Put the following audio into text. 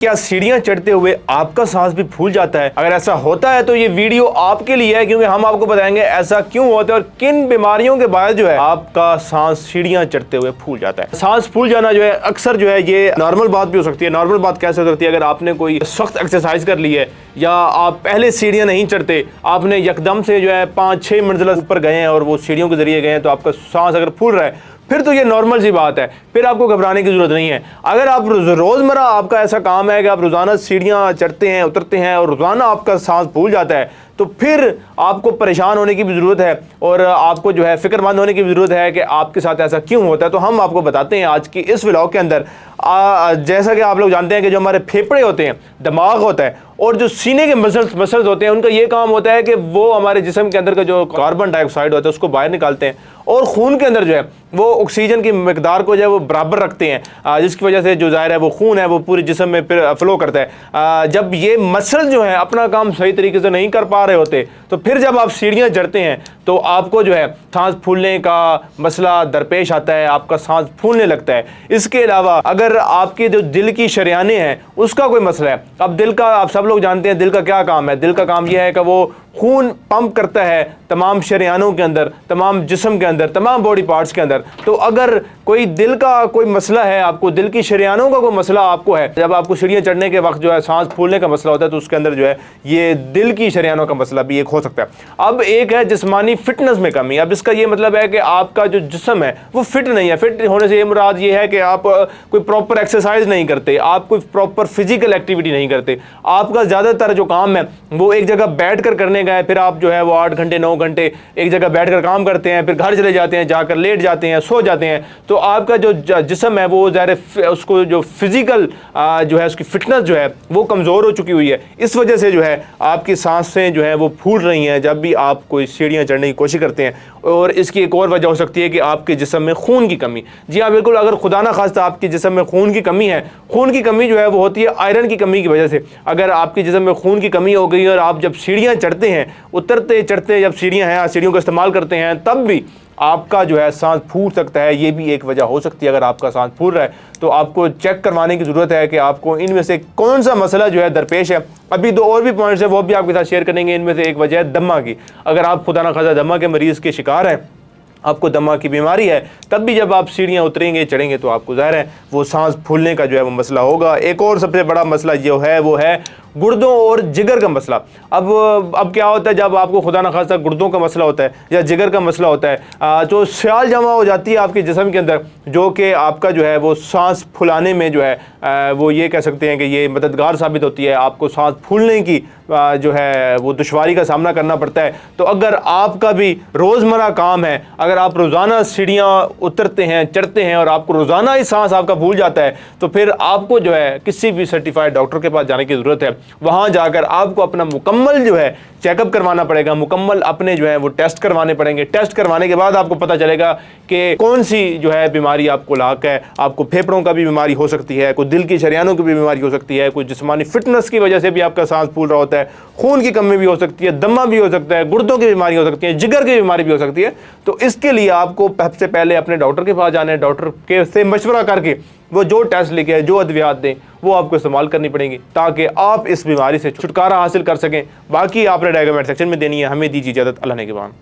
क्या सीढ़ियां चढ़ते हुए आपका सांस भी फूल जाता है? अगर ऐसा होता है तो ये वीडियो आपके लिए है, क्योंकि हम आपको बताएंगे ऐसा क्यों होता है और किन बीमारियों के बाद जो है आपका सांस सीढ़ियां चढ़ते हुए फूल जाता है। सांस फूल जाना जो है अक्सर जो है ये नॉर्मल बात भी हो सकती है। नॉर्मल बात कैसे हो सकती है? अगर आपने कोई सख्त एक्सरसाइज कर ली है या आप पहले सीढ़ियां नहीं चढ़ते, आपने यकदम से जो है 5-6 मंजिला ऊपर गए हैं और वो सीढ़ियों के जरिए गए हैं, तो आपका सांस अगर फूल रहा है फिर तो ये नॉर्मल सी बात है, फिर आपको घबराने की जरूरत नहीं है। अगर आप रोज़मर्रा आपका ऐसा काम है कि आप रोज़ाना सीढ़ियाँ चढ़ते हैं उतरते हैं और रोज़ाना आपका सांस फूल जाता है, तो फिर आपको परेशान होने की भी ज़रूरत है और आपको जो है फ़िक्रमंद होने की भी ज़रूरत है कि आपके साथ ऐसा क्यों होता है। तो हम आपको बताते हैं आज की इस व्लॉग के अंदर। जैसा कि आप लोग जानते हैं कि जो हमारे फेफड़े होते हैं, दिमाग होता है और जो सीने के मसल्स होते हैं, उनका ये काम होता है कि वो हमारे जिस्म के अंदर का जो कार्बन डाइऑक्साइड होता है उसको बाहर निकालते हैं और खून के अंदर जो है वो ऑक्सीजन की मिकदार को जो है वो बराबर रखते हैं, जिसकी वजह से जो ज़ाहिर है वो खून है वो पूरे जिस्म में फिर फ्लो करता है। जब ये मसल जो है अपना काम सही तरीके से नहीं कर पा रहे होते, तो फिर जब आप सीढ़ियाँ चढ़ते हैं तो आपको जो है सांस फूलने का मसला दरपेश आता है, आपका सांस फूलने लगता है। इसके अलावा अगर आपके जो दिल की शरियानें हैं उसका कोई मसला है, अब दिल का आप सब लोग जानते हैं दिल का क्या काम है। दिल का काम यह है कि वो खून पंप करता है तमाम शरियानों के अंदर, तमाम जिस्म के अंदर, तमाम बॉडी पार्ट्स के अंदर। तो अगर कोई दिल का कोई मसला है, आपको दिल की शरियानों का कोई मसला आपको है, जब आपको सीढ़ियाँ चढ़ने के वक्त जो है सांस फूलने का मसला होता है, तो उसके अंदर जो है ये दिल की शरियानों का मसला भी एक हो सकता है। अब एक है जिस्मानी फिटनेस में कमी। अब इसका ये मतलब है कि आपका जो जिस्म है वो फिट नहीं है। फिट होने से ये मुराद ये है कि आप कोई प्रॉपर एक्सरसाइज नहीं करते, आप कोई प्रॉपर फिजिकल एक्टिविटी नहीं करते, आपका ज़्यादातर जो काम है वो एक जगह बैठ कर करने का है। फिर आप जो है वो 8 घंटे 9 घंटे एक जगह बैठकर काम करते हैं, फिर घर चले जाते हैं, जाकर लेट जाते हैं, सो जाते हैं। तो आपका जो जिस्म है वो ज़ाहिर उसको जो फिजिकल जो है उसकी फिटनेस जो है वो कमज़ोर हो चुकी हुई है। इस वजह से जो है आपकी सांसें जो है वो फूल रही हैं जब भी आप कोई सीढ़ियाँ चढ़ने की कोशिश करते हैं। और इसकी एक और वजह हो सकती है कि आपके जिस्म में खून की कमी। जी हाँ, बिल्कुल, अगर खुदा ना खास्ता आपके जिस्म में खून की कमी है, खून की कमी जो है वो होती है आयरन की कमी की वजह से। अगर आपके जिस्म में खून की कमी हो गई और आप जब सीढ़ियाँ चढ़ते हैं, उतरते चढ़ते जब सीढ़ियाँ हैं, सीढ़ियों का इस्तेमाल करते हैं, तब भी आपका जो है सांस फूल सकता है। ये भी एक वजह हो सकती है। अगर आपका सांस फूल रहा है तो आपको चेक करवाने की ज़रूरत है कि आपको इनमें से कौन सा मसला जो है दरपेश है। अभी 2 और भी पॉइंट्स है वो भी आपके साथ शेयर करेंगे। इनमें से एक वजह है दमा की। अगर आप खुदा ना खास्ता दमा के मरीज़ के शिकार हैं, आपको दमा की बीमारी है, तब भी जब आप सीढ़ियाँ उतरेंगे चढ़ेंगे तो आपको ज़ाहिर है वो सांस फूलने का जो है वो मसला होगा। एक और सबसे बड़ा मसला जो है वो है गुर्दों और जिगर का मसला। अब क्या होता है, जब आपको खुदा न खास्ता गुर्दों का मसला होता है या जिगर का मसला होता है, तो स्याल जमा हो जाती है आपके जिस्म के अंदर, जो कि आपका जो है वो सांस फुलाने में जो है वो ये कह सकते हैं कि ये मददगार साबित होती है। आपको सांस फूलने की जो है वो दुश्वारी का सामना करना पड़ता है। तो अगर आपका भी रोज़मर्रा काम है, अगर आप रोज़ाना सीढ़ियाँ उतरते हैं चढ़ते हैं और आपको रोज़ाना ही सांस आपका फूल जाता है, तो फिर आपको जो है किसी भी सर्टिफाइड डॉक्टर के पास जाने की ज़रूरत है। वहाँ जाकर आपको अपना मुकम्मल जो है चेकअप करवाना पड़ेगा, मुकम्मल अपने जो है वो टेस्ट करवाने पड़ेंगे। टेस्ट करवाने के बाद आपको पता चलेगा कि कौन सी जो है बीमारी आपको लाक है। आपको फेफड़ों का भी बीमारी हो सकती है, कोई दिल की शरियानों की भी बीमारी हो सकती है, कोई जिस्मानी फिटनेस की वजह से भी आपका सांस फूल रहा होता है, खून की कमी भी हो सकती है, दमा भी हो सकता है, गुर्दों की बीमारी हो सकती है, जिगर की बीमारी भी हो सकती है। तो इसके लिए आपको सबसे पहले अपने डॉक्टर के पास जाना है। डॉक्टर के से मशवरा करके वो जो टेस्ट लिखे, जो अद्वियात दें, वो आपको इस्तेमाल करनी पड़ेंगी ताकि आप इस बीमारी से छुटकारा हासिल कर सकें। बाकी आपने कमेंट सेक्शन में देनी है। हमें दीजिए इजाज़त। अल्लाह ने के बाद।